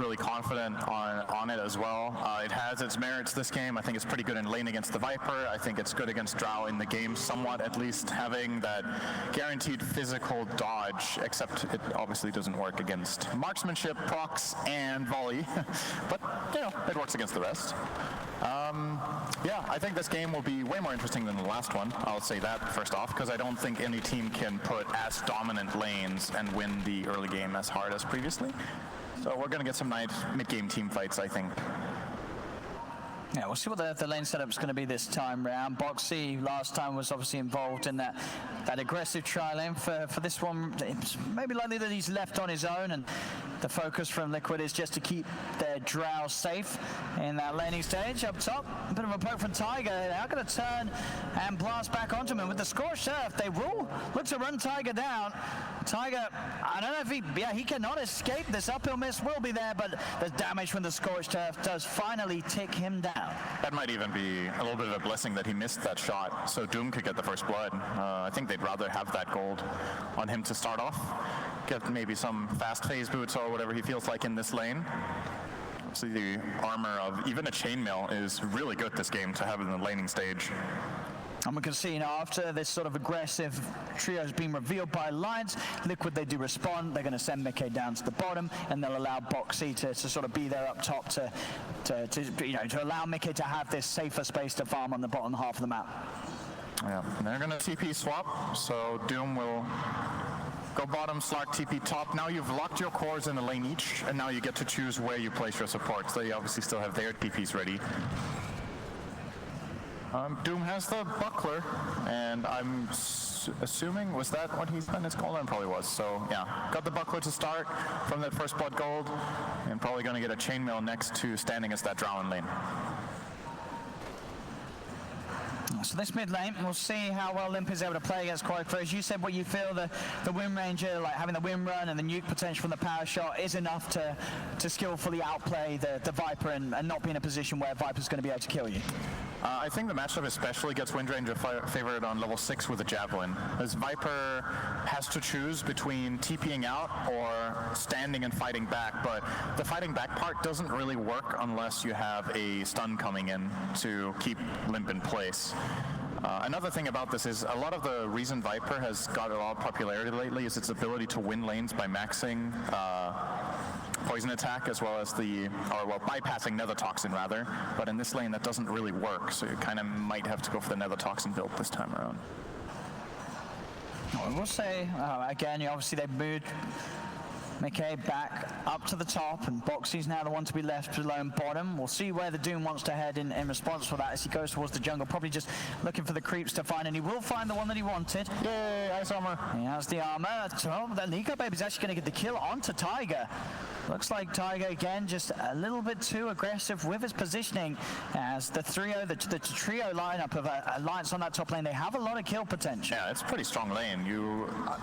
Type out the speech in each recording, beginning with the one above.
really confident on it as well. It has its merits this game. I think it's pretty good in lane against the Viper. I think it's good against Drow in the game, somewhat at least, having that guaranteed physical dodge, except it obviously doesn't work against marksmanship, procs, and volley. But, you know, it works against the rest. Yeah, I think this game will be way more interesting than the last one. I'll say that first off, because I don't think any team can put as dominant lanes and win the early game as hard as previously. So we're going to get some nice mid-game team fights, I think. Yeah, we'll see what the lane setup's going to be this time round. boooooooooooring last time was obviously involved in that aggressive try lane. For this one, it's maybe likely that he's left on his own, and the focus from Liquid is just to keep their Drow safe in that laning stage. Up top, a bit of a poke from Tiger. They're going to turn and blast back onto him. And with the Scorched Earth, they will look to run Tiger down. Tiger, I don't know if he cannot escape. This uphill miss will be there, but the damage from the Scorched Earth does finally tick him down. That might even be a little bit of a blessing that he missed that shot, so Doom could get the first blood. I think they'd rather have that gold on him to start off. Get maybe some fast phase boots or whatever he feels like in this lane. Obviously the armor of even a chainmail is really good this game to have in the laning stage. And we can see now after this sort of aggressive trio has been revealed by Alliance, Liquid, they do respond. They're going to send miCKe down to the bottom, and they'll allow boooooooooooring to sort of be there up top to allow miCKe to have this safer space to farm on the bottom half of the map. Yeah, and they're going to TP swap, so Doom will go bottom, Slark TP top. Now you've locked your cores in a lane each, and now you get to choose where you place your supports. They obviously still have their TPs ready. Doom has the buckler, and I'm assuming, was that what he's done? His golem probably was. So yeah, got the buckler to start from that first blood gold, and probably going to get a chainmail next to standing as that Drow in lane. So this mid lane, we'll see how well LIMMP is able to play against qojqva. As you said, what you feel the Wind Ranger, like having the Wind Run and the nuke potential from the power shot is enough to skillfully outplay the Viper and not be in a position where Viper's going to be able to kill you. I think the matchup especially gets Wind Ranger favored on level 6 with a javelin, as Viper has to choose between TPing out or standing and fighting back, but the fighting back part doesn't really work unless you have a stun coming in to keep LIMMP in place. Another thing about this is a lot of the reason Viper has got a lot of popularity lately is its ability to win lanes by maxing poison attack as well as bypassing nether toxin rather, but in this lane that doesn't really work, so you kind of might have to go for the nether toxin build this time around. I will say, again, obviously they've moved miCKe back up to the top, and boooooooooooring's now the one to be left alone bottom. We'll see where the Doom wants to head in response for that as he goes towards the jungle, probably just looking for the creeps to find, and he will find the one that he wanted. Yay, ice armor. He has the armor. So the NicoBaby's actually going to get the kill onto Tiger. Looks like Tiger, again, just a little bit too aggressive with his positioning, as the trio lineup of Alliance on that top lane, they have a lot of kill potential. Yeah, it's a pretty strong lane.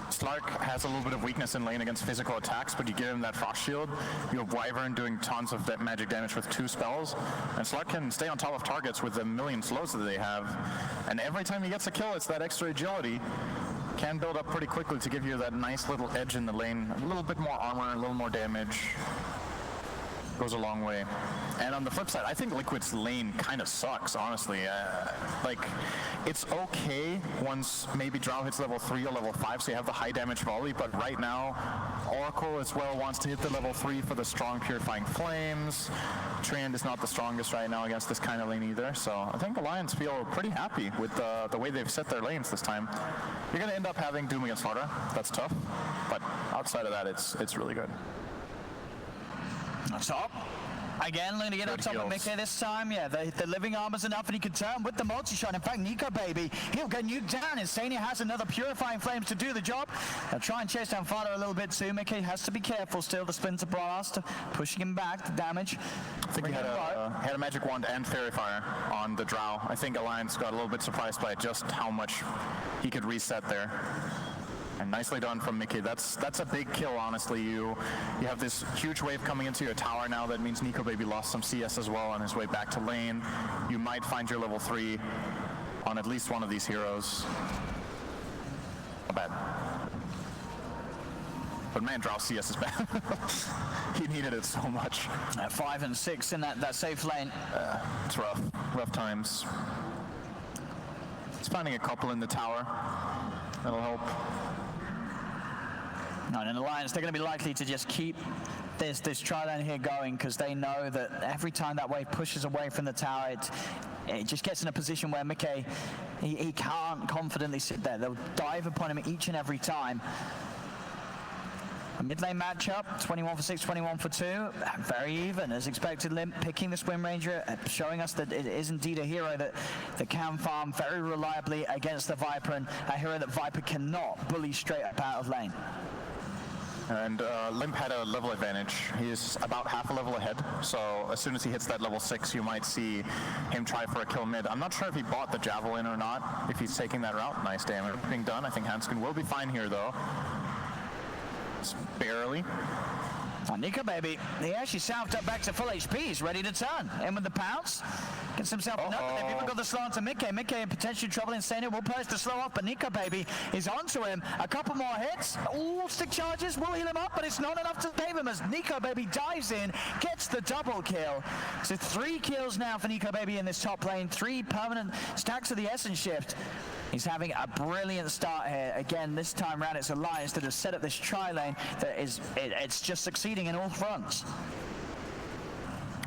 Slark has a little bit of weakness in lane against physical attacks, but you give him that frost shield. You have Wyvern doing tons of that magic damage with 2 spells, and Slark can stay on top of targets with the million slows that they have, and every time he gets a kill, it's that extra agility. Can build up pretty quickly to give you that nice little edge in the lane. A little bit more armor, a little more damage. Goes a long way. And on the flip side, I think Liquid's lane kind of sucks, honestly. Like, it's okay once maybe Drow hits level 3 or level 5, so you have the high damage volley, but right now, Oracle as well wants to hit the level 3 for the strong Purifying Flames. Treant is not the strongest right now against this kind of lane either, so I think Alliance feel pretty happy with the way they've set their lanes this time. You're going to end up having Doom against Hara. That's tough, but outside of that, it's really good. Top. Again, looking to get on top of miCKe this time. Yeah, the living armor's enough, and he can turn with the multi-shot. In fact, NicoBaby, he'll get nuked down. Insania has another Purifying Flames to do the job. They'll try and chase down Fado a little bit too. miCKe has to be careful still. The Splinter Blast pushing him back, the damage. I think he had a Magic Wand and Fairy Fire on the Drow. I think Alliance got a little bit surprised by just how much he could reset there. And nicely done from miCKe. That's a big kill, honestly. You have this huge wave coming into your tower now. That means NicoBaby lost some CS as well on his way back to lane. You might find your level 3 on at least one of these heroes. Not bad. But man, Drow CS is bad. He needed it so much. 5 and 6 in that safe lane. It's rough. Rough times. He's finding a couple in the tower. That'll help. No, and in Alliance, they're going to be likely to just keep this tri-lane here going because they know that every time that wave pushes away from the tower, it just gets in a position where Mickey, he can't confidently sit there. They'll dive upon him each and every time. A mid lane matchup, 21 for 6, 21 for 2. Very even, as expected. Limp picking this Wind Ranger, showing us that it is indeed a hero that can farm very reliably against the Viper, and a hero that Viper cannot bully straight up out of lane. And Limp had a level advantage. He's about half a level ahead, so as soon as he hits that level 6, you might see him try for a kill mid. I'm not sure if he bought the javelin or not, if he's taking that route. Nice damage being done. I think Hanskin will be fine here, though. Just barely. Nico, baby, he actually salved up back to full HP. He's ready to turn. In with the pounce. Gets himself another. They've even got the slant to Mickey. Mickey in potential trouble. Insane will purge to slow off, but Nico, baby, is onto him. A couple more hits. All stick charges will heal him up, but it's not enough to save him as Nico, baby, dives in, gets the double kill. So 3 kills now for Nico, baby, in this top lane. 3 permanent stacks of the Essence Shift. He's having a brilliant start here. Again, this time round, it's Alliance that has set up this tri-lane that is, it's just succeeding in all fronts.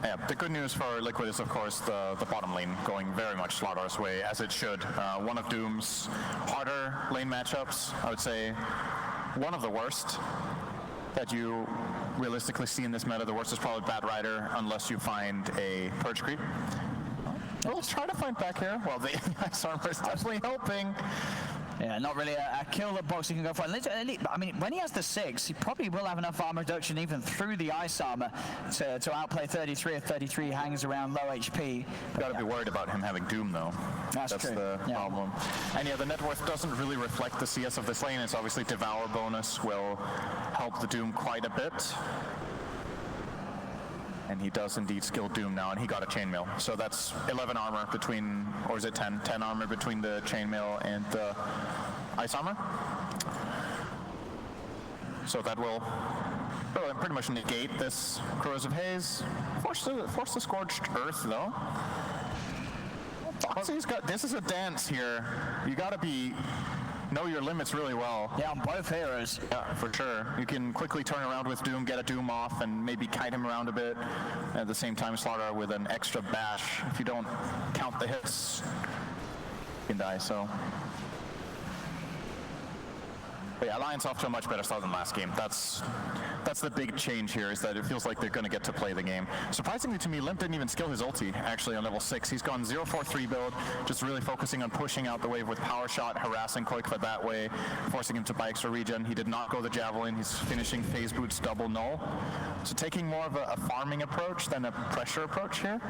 Yeah, the good news for Liquid is, of course, the bottom lane going very much Slaughter's way, as it should. One of Doom's harder lane matchups, I would say one of the worst that you realistically see in this meta. The worst is probably Bad Rider, unless you find a Purge Creep. Well, let's try to find back here. Well, the ice armor is definitely helping. Yeah, not really a kill that Boxy can go for. I mean, when he has the 6, he probably will have enough armor reduction even through the ice armor to outplay 33 if 33 hangs around low HP. You gotta be worried about him having Doom, though. That's true. The problem. And yeah, the net worth doesn't really reflect the CS of this lane. It's obviously Devour bonus will help the Doom quite a bit. And he does indeed skill Doom now, and he got a chainmail. So that's 11 armor between, or is it 10? 10 armor between the chainmail and the ice armor. So that will pretty much negate this Corrosive Haze. Force the Scorched Earth, though. Boxy's got, this is a dance here. You gotta know your limits really well. Yeah, on both heroes. Yeah, for sure. You can quickly turn around with Doom, get a Doom off, and maybe kite him around a bit. At the same time, Slaughter with an extra bash. If you don't count the hits, you can die, so. But yeah, Alliance off to a much better start than last game. That's the big change here, is that it feels like they're going to get to play the game. Surprisingly to me, Limp didn't even skill his ulti, actually, on level 6. He's gone 0-4-3 build, just really focusing on pushing out the wave with Power Shot, harassing qojqva that way, forcing him to buy extra regen. He did not go the Javelin. He's finishing Phase Boots double null. So taking more of a farming approach than a pressure approach here.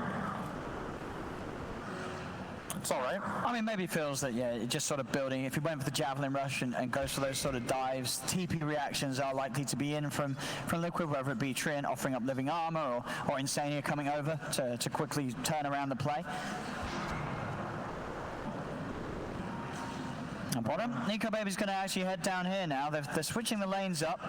It's all right. I mean, maybe feels that, yeah, just sort of building. If he went for the Javelin Rush and goes for those sort of dives, TP reactions are likely to be in from Liquid, whether it be Treant offering up living armor or Insania coming over to quickly turn around the play. And bottom, Nico Baby's going to actually head down here now. They're switching the lanes up.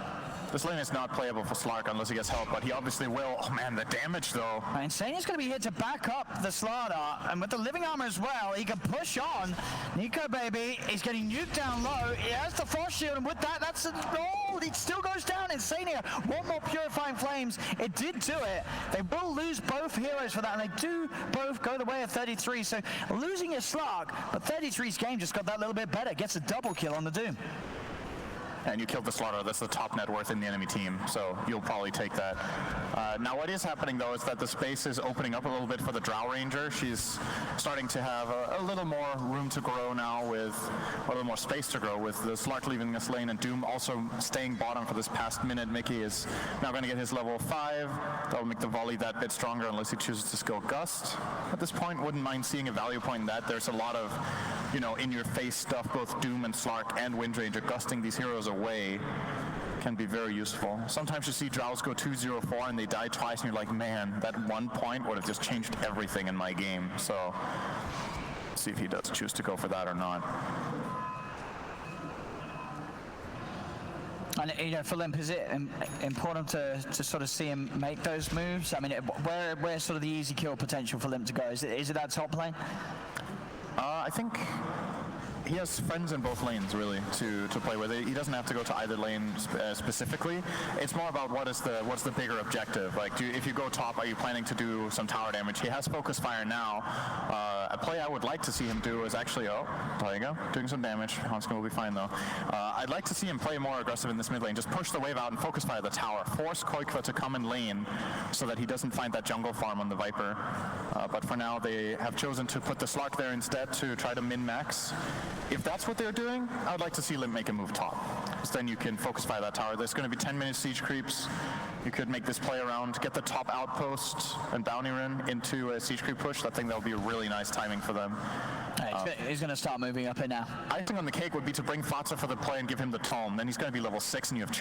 This lane is not playable for Slark unless he gets help, but he obviously will. Oh man, the damage though. Insania's going to be here to back up the Slaughter, and with the living armor as well, he can push on. Nico Baby is getting nuked down low. He has the frost shield, and with that, that's a roll. It still goes down. Insania, one more purifying flames. It did do it. They will lose both heroes for that, and they do both go the way of 33. So losing your Slark, but 33's game just got that little bit better. Gets a double kill on the Doom. And you killed the Slaughter. That's the top net worth in the enemy team, so you'll probably take that. Now what is happening though is that the space is opening up a little bit for the Drow Ranger. She's starting to have a little more room to grow now, with a little more space to grow, with the Slark leaving this lane and Doom also staying bottom for this past minute. Mickey is now going to get his level 5. That'll make the volley that bit stronger unless he chooses to skill Gust. At this point, wouldn't mind seeing a value point in that. There's a lot of, in-your-face stuff, both Doom and Slark and Windranger gusting these heroes away can be very useful. Sometimes you see Drows go 2-0-4 and they die twice and you're like, man, that 1 point would have just changed everything in my game. So see if he does choose to go for that or not. And you know, for Limp, is it important to sort of see him make those moves? I mean, where's sort of the easy kill potential for Limp to go? Is it that top lane? I think he has friends in both lanes, really, to play with. He doesn't have to go to either lane specifically. It's more about what's the bigger objective. Like, if you go top, are you planning to do some tower damage? He has Focus Fire now. A play I would like to see him do is actually, oh, there you go, doing some damage. Hanska will be fine, though. I'd like to see him play more aggressive in this mid lane. Just push the wave out and Focus Fire the tower. Force qojqva to come in lane so that he doesn't find that jungle farm on the Viper. But for now, they have chosen to put the Slark there instead to try to min-max. If that's what they're doing, I would like to see Limp make a move top. So then you can Focus Fire that tower. There's going to be 10-minute siege creeps. You could make this play around, get the top outpost and Bounty Rune into a siege creep push. I think that would be really nice timing for them. He's going to start moving up here now. Icing on the cake would be to bring Fatsa for the play and give him the tome. Then he's going to be level 6 and you have chain.